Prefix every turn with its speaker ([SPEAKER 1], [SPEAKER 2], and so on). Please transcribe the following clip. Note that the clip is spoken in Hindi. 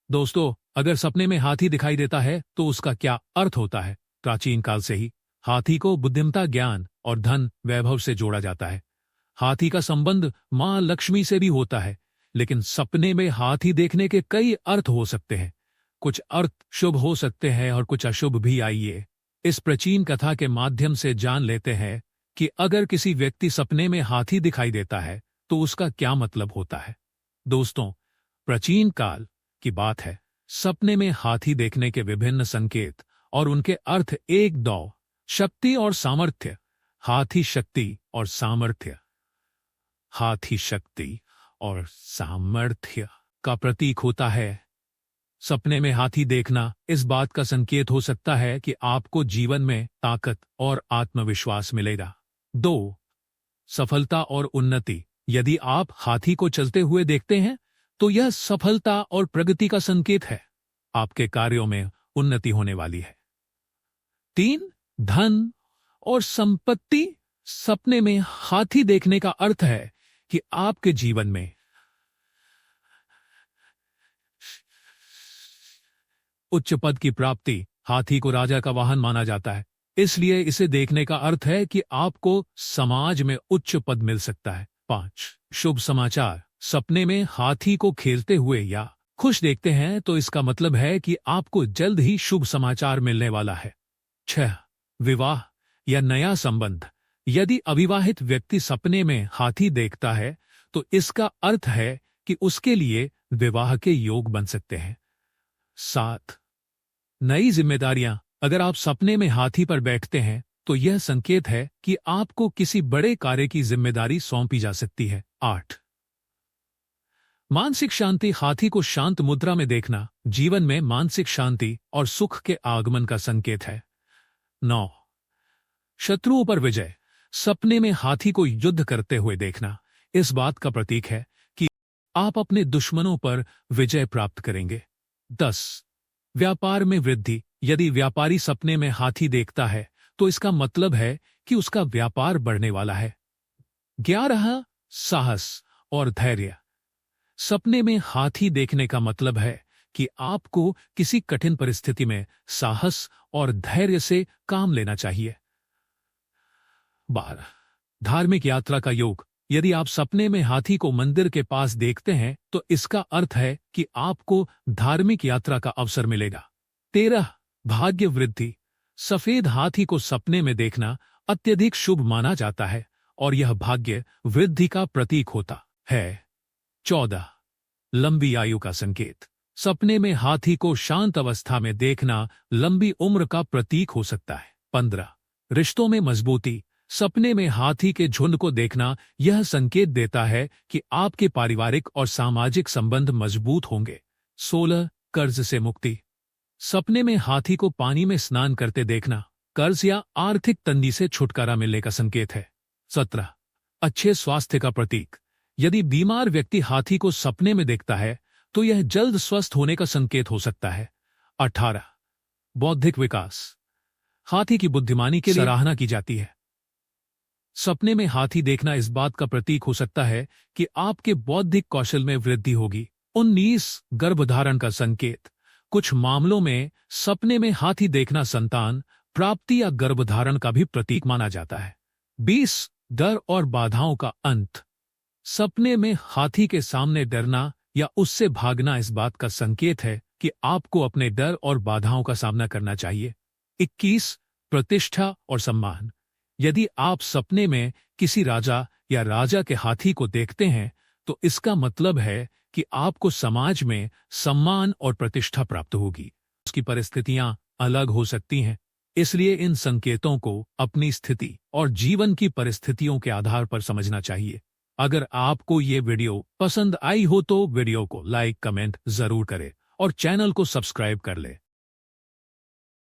[SPEAKER 1] दोस्तों, अगर सपने में हाथी दिखाई देता है तो उसका क्या अर्थ होता है? प्राचीन काल से ही हाथी को बुद्धिमत्ता, ज्ञान और धन वैभव से जोड़ा जाता है। हाथी का संबंध मां लक्ष्मी से भी होता है, लेकिन सपने में हाथी देखने के कई अर्थ हो सकते हैं। कुछ अर्थ शुभ हो सकते हैं और कुछ अशुभ भी। आइए इस प्राचीन कथा के माध्यम से जान लेते हैं कि अगर किसी व्यक्ति सपने में हाथी दिखाई देता है तो उसका क्या मतलब होता है। दोस्तों, प्राचीन काल की बात है। सपने में हाथी देखने के विभिन्न संकेत और उनके अर्थ एक दो शक्ति और सामर्थ्य। हाथी शक्ति और सामर्थ्य। हाथी शक्ति और सामर्थ्य का प्रतीक होता है। सपने में हाथी देखना इस बात का संकेत हो सकता है कि आपको जीवन में ताकत और आत्मविश्वास मिलेगा। 2. सफलता और उन्नति। यदि आप हाथी को चलते हुए देखते हैं तो यह सफलता और प्रगति का संकेत है। आपके कार्यों में उन्नति होने वाली है। 3. धन और संपत्ति। सपने में हाथी देखने का अर्थ है कि आपके जीवन में उच्च पद की प्राप्ति। हाथी को राजा का वाहन माना जाता है, इसलिए इसे देखने का अर्थ है कि आपको समाज में उच्च पद मिल सकता है। 5. शुभ समाचार। सपने में हाथी को खेलते हुए या खुश देखते हैं तो इसका मतलब है कि आपको जल्द ही शुभ समाचार मिलने वाला है। 6. विवाह या नया संबंध। यदि अविवाहित व्यक्ति सपने में हाथी देखता है तो इसका अर्थ है कि उसके लिए विवाह के योग बन सकते हैं। 7. नई जिम्मेदारियां। अगर आप सपने में हाथी पर बैठते हैं तो यह संकेत है कि आपको किसी बड़े कार्य की जिम्मेदारी सौंपी जा सकती है। 8. मानसिक शांति। हाथी को शांत मुद्रा में देखना जीवन में मानसिक शांति और सुख के आगमन का संकेत है। 9. शत्रुओं पर विजय। सपने में हाथी को युद्ध करते हुए देखना इस बात का प्रतीक है कि आप अपने दुश्मनों पर विजय प्राप्त करेंगे। 10. व्यापार में वृद्धि। यदि व्यापारी सपने में हाथी देखता है तो इसका मतलब है कि उसका व्यापार बढ़ने वाला है। 11. साहस और धैर्य। सपने में हाथी देखने का मतलब है कि आपको किसी कठिन परिस्थिति में साहस और धैर्य से काम लेना चाहिए। 12. धार्मिक यात्रा का योग। यदि आप सपने में हाथी को मंदिर के पास देखते हैं तो इसका अर्थ है कि आपको धार्मिक यात्रा का अवसर मिलेगा। 13. भाग्य वृद्धि। सफेद हाथी को सपने में देखना अत्यधिक शुभ माना जाता है और यह भाग्य वृद्धि का प्रतीक होता है। 14. लंबी आयु का संकेत। सपने में हाथी को शांत अवस्था में देखना लंबी उम्र का प्रतीक हो सकता है। 15. रिश्तों में मजबूती। सपने में हाथी के झुंड को देखना यह संकेत देता है कि आपके पारिवारिक और सामाजिक संबंध मजबूत होंगे। 16. कर्ज से मुक्ति। सपने में हाथी को पानी में स्नान करते देखना कर्ज या आर्थिक तंगी से छुटकारा मिलने का संकेत है। 17. अच्छे स्वास्थ्य का प्रतीक। यदि बीमार व्यक्ति हाथी को सपने में देखता है तो यह जल्द स्वस्थ होने का संकेत हो सकता है। 18. बौद्धिक विकास। हाथी की बुद्धिमानी की सराहना की जाती है। सपने में हाथी देखना इस बात का प्रतीक हो सकता है कि आपके बौद्धिक कौशल में वृद्धि होगी। 19. गर्भधारण का संकेत। कुछ मामलों में सपने में हाथी देखना संतान प्राप्ति या गर्भधारण का भी प्रतीक माना जाता है। 20. डर और बाधाओं का अंत। सपने में हाथी के सामने डरना या उससे भागना इस बात का संकेत है कि आपको अपने डर और बाधाओं का सामना करना चाहिए। 21. प्रतिष्ठा और सम्मान। यदि आप सपने में किसी राजा या राजा के हाथी को देखते हैं तो इसका मतलब है कि आपको समाज में सम्मान और प्रतिष्ठा प्राप्त होगी। उसकी परिस्थितियां अलग हो सकती हैं, इसलिए इन संकेतों को अपनी स्थिति और जीवन की परिस्थितियों के आधार पर समझना चाहिए। अगर आपको ये वीडियो पसंद आई हो तो वीडियो को लाइक, कमेंट जरूर करें और चैनल को सब्सक्राइब कर ले।